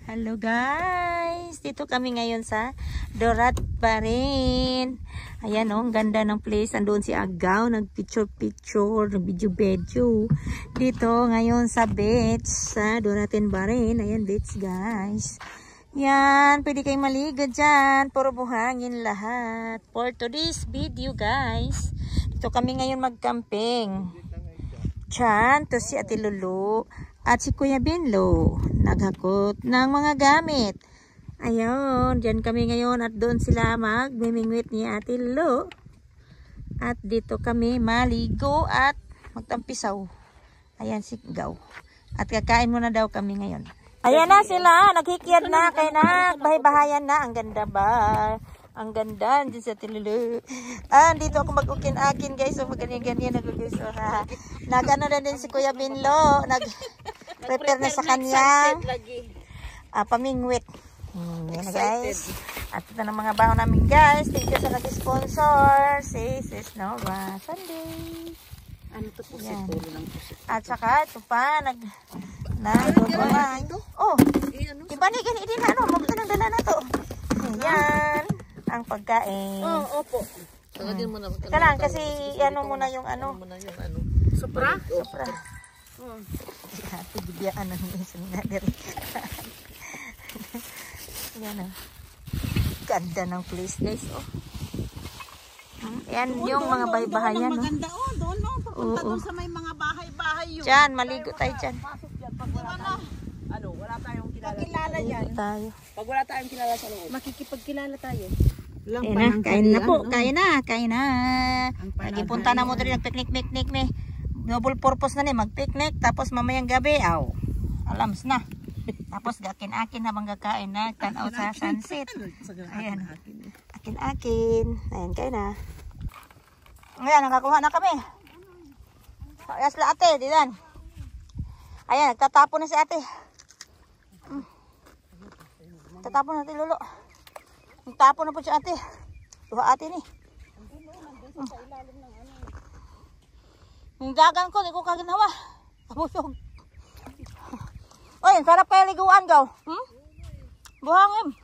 Hello guys! Dito kami ngayon sa Dorat pa rin. Ayan oh, ang ganda ng place. Andoon si Agaw, nag-picture-picture, nag-video-video. Dito ngayon sa beach, sa Doratin pa rin. Ayan beach guys. Yan, pwede kayong maligo dyan. Puro buhangin lahat. For today's video guys, dito kami ngayon mag-camping. Diyan, to si Ate Lulu at si Kuya Benlo naghakot ng mga gamit. Ayun, dyan kami ngayon at doon sila magmimingwit ni Ate Lulu. At dito kami maligo at magtampisaw. Ayan si Gaw. At kakain muna daw kami ngayon. Ayan na sila, nagkikiyad na, kaya na, bahay-bahayan na. Ang ganda ba? Ang ganda, dyan sa Ate Lulu. Dito ako mag-ukin-akin guys. So mag-ganyan-ganyan nag-gusto na. Nag-ano na din si Kuya Benlo. Prepare na sa kanyang pamingwit. Yan na guys. At ito na mga baon namin guys. Thank you sa nag-sponsor. Si Sis Nova Sunday. Ano to po si Polo ng pusit? At saka ito pa. Oh, iba ni ganyan din ano. Mabuti ng dala na to. Ayan. Ang pagkain. Opo. Tagagin mo na. Ika lang kasi ano muna yung ano. Supra? Supra. Ito bigyan ng seminary. Yan o. Ganda ng place guys. Oh. Yan yung mga bahay-bahayan. Maganda doon papunta doon sa may mga bahay-bahay yun. Diyan, maligo tayo dyan. Wala tayong kilala dyan. Pag wala tayong kilala sa loob, makikipagkilala tayo. Kain na po. Kain na. Nagipunta na mo rin nag-picnic ni. Noble purpose na ni mag-picnic. Tapos mamayang gabi, alams na. Tapos gakin-akin habang kakain na. Tanaw sa sunset. Ayan. Akin-akin. Ayan, kain na. Ayan, nakakuha na kami. Ayan sila ate, diyan. Ayan, nagtatapon na si ate. Tatapon natin Lolo. Nagtapon na po si ate. Duha ate ni. Yung dagan ko, di ko kaginawa. Abusog. Oy, sarap kaya liguan gaw. Buhangin.